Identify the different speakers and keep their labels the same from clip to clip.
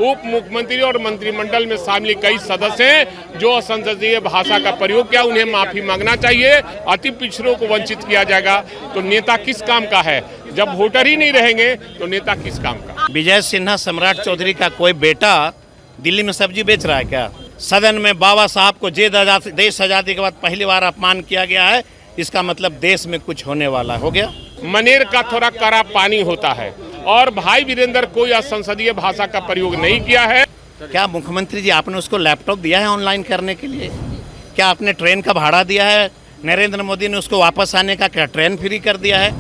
Speaker 1: उप मुख्यमंत्री और मंत्रिमंडल में शामिल कई सदस्य हैं जो असंसदीय भाषा का प्रयोग किया, उन्हें माफी मांगना चाहिए। अति पिछड़ों को वंचित किया जाएगा तो नेता किस काम का है? जब वोटर ही नहीं रहेंगे तो नेता किस काम का?
Speaker 2: विजय सिन्हा सम्राट चौधरी का कोई बेटा दिल्ली में सब्जी बेच रहा है क्या? सदन में बाबा साहब को देश आजादी के बाद पहली बार अपमान किया गया है, इसका मतलब देश में कुछ होने वाला हो गया।
Speaker 1: मनेर का थोड़ा कड़ा पानी होता है और भाई वीरेंद्र कोई असंसदीय भाषा का प्रयोग नहीं किया है।
Speaker 2: क्या मुख्यमंत्री जी आपने उसको लैपटॉप दिया है ऑनलाइन करने के लिए? क्या आपने ट्रेन का भाड़ा दिया है? नरेंद्र मोदी ने उसको वापस आने का क्या ट्रेन फ्री कर दिया है?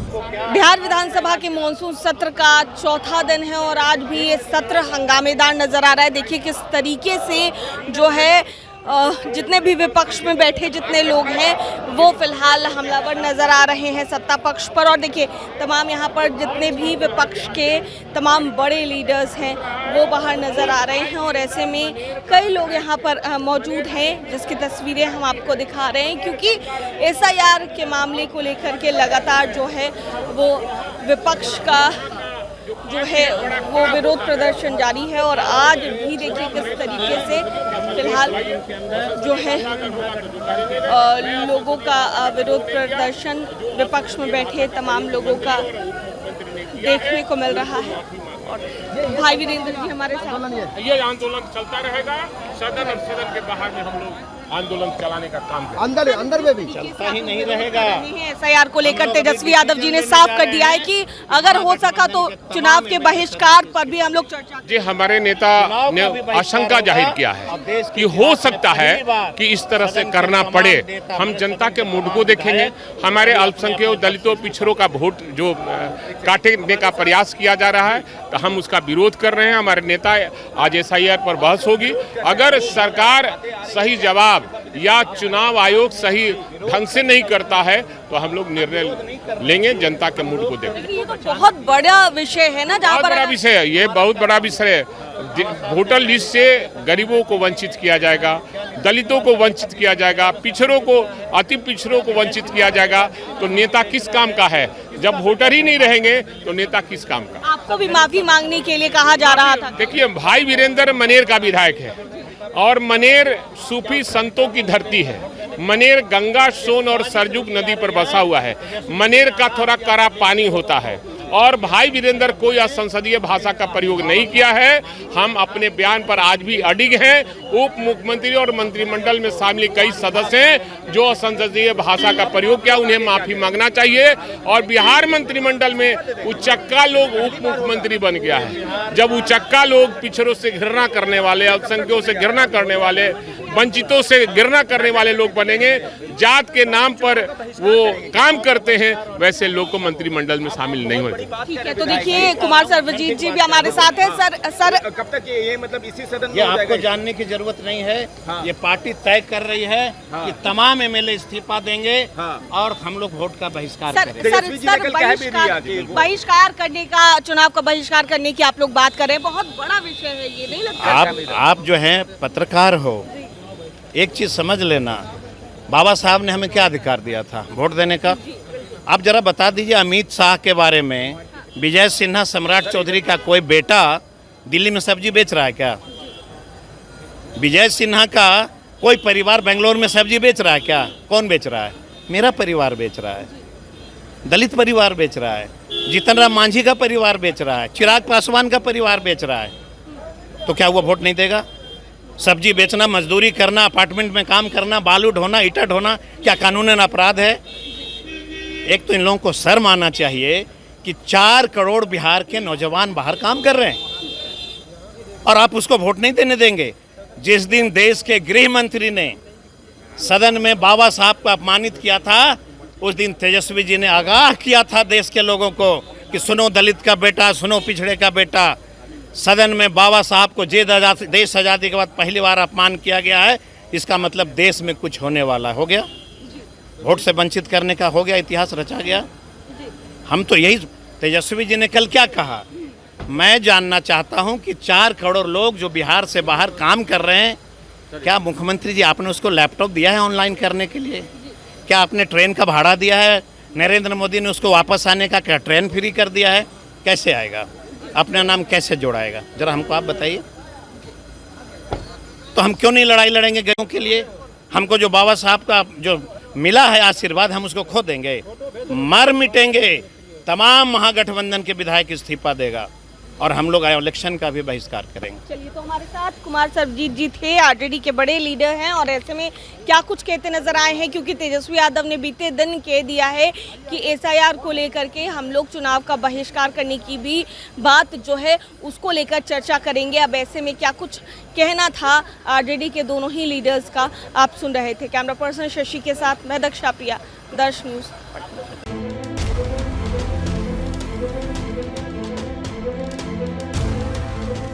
Speaker 3: बिहार विधानसभा के मॉनसून सत्र का चौथा दिन है और आज भी ये सत्र हंगामेदार नजर आ रहा है। देखिए किस तरीके से जो है जितने भी विपक्ष में बैठे जितने लोग हैं वो फिलहाल हमलावर नजर आ रहे हैं सत्ता पक्ष पर। और देखिए तमाम यहाँ पर जितने भी विपक्ष के तमाम बड़े लीडर्स हैं वो बाहर नजर आ रहे हैं और ऐसे में कई लोग यहाँ पर मौजूद हैं जिसकी तस्वीरें हम आपको दिखा रहे हैं, क्योंकि SIR के मामले को लेकर के लगातार जो है वो विपक्ष का जो है वो विरोध प्रदर्शन जारी है। और आज भी देखिए किस तरीके से फिलहाल जो है लोगों का विरोध प्रदर्शन विपक्ष में बैठे तमाम लोगों का देखने को मिल रहा है। और भाई वीरेंद्र जी हमारे साथ
Speaker 1: ये आंदोलन चलता रहेगा। सदन और सदन के बाहर में हम लोग आंदोलन चलाने का काम
Speaker 2: अंदर में भी चलता ही नहीं रहेगा।
Speaker 3: SIR को लेकर तेजस्वी यादव जी ने साफ कर दिया है कि अगर हो सका तो चुनाव के बहिष्कार पर भी हम लोग चर्चा।
Speaker 1: जी हमारे नेता ने आशंका जाहिर किया है कि हो सकता है कि इस तरह से करना पड़े। हम जनता के मूड को देखेंगे। हमारे अल्पसंख्यक दलितों पिछड़ों का वोट जो काटने का प्रयास किया जा रहा है तो हम उसका विरोध कर रहे हैं। हमारे नेता आज SIR पर बहस होगी। अगर सरकार सही जवाब या चुनाव आयोग सही ढंग से नहीं करता है तो हम लोग निर्णय लेंगे जनता के मूड को देखेंगे।
Speaker 3: ये तो बहुत बड़ा विषय है ना, जहाँ पर
Speaker 1: बड़ा विषय है, ये बहुत बड़ा विषय है। वोटर लिस्ट से गरीबों को वंचित किया जाएगा, दलितों को वंचित किया जाएगा, पिछड़ों को अति पिछड़ों को वंचित किया जाएगा तो नेता किस काम का है? जब वोटर ही नहीं रहेंगे तो नेता किस काम का?
Speaker 3: आपको भी माफी मांगने के लिए कहा जा रहा था।
Speaker 1: देखिए भाई वीरेंद्र मनेर का विधायक है और मनेर सूफी संतों की धरती है। मनेर गंगा, सोन और सरजुग नदी पर बसा हुआ है। मनेर का थोड़ा कड़ा पानी होता है और भाई वीरेंद्र कोई असंसदीय भाषा का प्रयोग नहीं किया है। हम अपने बयान पर आज भी अडिग हैं। उप मुख्यमंत्री और मंत्रिमंडल में शामिल कई सदस्य हैं जो असंसदीय भाषा का प्रयोग किया, उन्हें माफी मांगना चाहिए। और बिहार मंत्रिमंडल में उचक्का लोग उप मुख्यमंत्री बन गया है। जब उचक्का लोग पिछड़ों से घृणा करने वाले, अल्पसंख्यकों से घृणा करने वाले, वंचितों से घृणा करने वाले लोग बनेंगे, जात के नाम पर वो काम करते हैं, वैसे लोग को मंत्रिमंडल में शामिल नहीं होते।
Speaker 3: ठीक है, तो देखिए कुमार सर्वजीत जी भी हमारे साथ है। सर
Speaker 4: कब तक ये मतलब इसी सदन
Speaker 2: ये आपको जानने की जरूरत नहीं है। हाँ। ये पार्टी तय कर रही है हाँ। कि तमाम MLA इस्तीफा देंगे हाँ। और हम लोग वोट का बहिष्कार करेंगे।
Speaker 3: बहिष्कार करने का, चुनाव का बहिष्कार करने की आप लोग बात कर रहे हैं, बहुत बड़ा विषय है ये, नहीं लगता?
Speaker 2: आप जो हैं पत्रकार हो, एक चीज समझ लेना, बाबा साहब ने हमें क्या अधिकार दिया था? वोट देने का। आप जरा बता दीजिए अमित शाह के बारे में, विजय सिन्हा सम्राट चौधरी का कोई बेटा दिल्ली में सब्जी बेच रहा है क्या? विजय सिन्हा का कोई परिवार बेंगलोर में सब्जी बेच रहा है क्या? कौन बेच रहा है? मेरा परिवार बेच रहा है, दलित परिवार बेच रहा है, जीतन राम मांझी का परिवार बेच रहा है, चिराग पासवान का परिवार बेच रहा है। तो क्या वो वोट नहीं देगा? सब्जी बेचना, मजदूरी करना, अपार्टमेंट में काम करना, बालू ढोना, ईटा ढोना क्या कानूनन अपराध है? एक तो इन लोगों को शर्म आना चाहिए कि 4 करोड़ बिहार के नौजवान बाहर काम कर रहे हैं और आप उसको वोट नहीं देने देंगे। जिस दिन देश के गृह मंत्री ने सदन में बाबा साहब को अपमानित किया था, उस दिन तेजस्वी जी ने आगाह किया था देश के लोगों को कि सुनो दलित का बेटा, सुनो पिछड़े का बेटा, सदन में बाबा साहब को देश आजादी के बाद पहली बार अपमान किया गया है, इसका मतलब देश में कुछ होने वाला हो गया, वोट से वंचित करने का हो गया, इतिहास रचा गया। हम तो यही, तेजस्वी जी ने कल क्या कहा, मैं जानना चाहता हूं कि 4 करोड़ लोग जो बिहार से बाहर काम कर रहे हैं, क्या मुख्यमंत्री जी आपने उसको लैपटॉप दिया है ऑनलाइन करने के लिए? क्या आपने ट्रेन का भाड़ा दिया है? नरेंद्र मोदी ने उसको वापस आने का क्या ट्रेन फ्री कर दिया है? कैसे आएगा? अपना नाम कैसे जोड़ाएगा? जरा हमको आप बताइए। तो हम क्यों नहीं लड़ाई लड़ेंगे गरीबों के लिए? हमको जो बाबा साहब का जो मिला है आशीर्वाद, हम उसको खो देंगे? मर मिटेंगे। तमाम महागठबंधन के विधायक इस्तीफा देगा और हम लोग इलेक्शन का भी बहिष्कार करेंगे।
Speaker 3: चलिए, तो हमारे साथ कुमार सर्वजीत जी थे, आरजेडी के बड़े लीडर हैं, और ऐसे में क्या कुछ कहते नजर आए हैं, क्योंकि तेजस्वी यादव ने बीते दिन कह दिया है कि एसआईआर को लेकर के हम लोग चुनाव का बहिष्कार करने की भी बात जो है उसको लेकर चर्चा करेंगे। अब ऐसे में क्या कुछ कहना था आरजेडी के दोनों ही लीडर्स का, आप सुन रहे थे। कैमरा पर्सन शशि के साथ मैं दक्षा प्रिया, दर्श न्यूज़।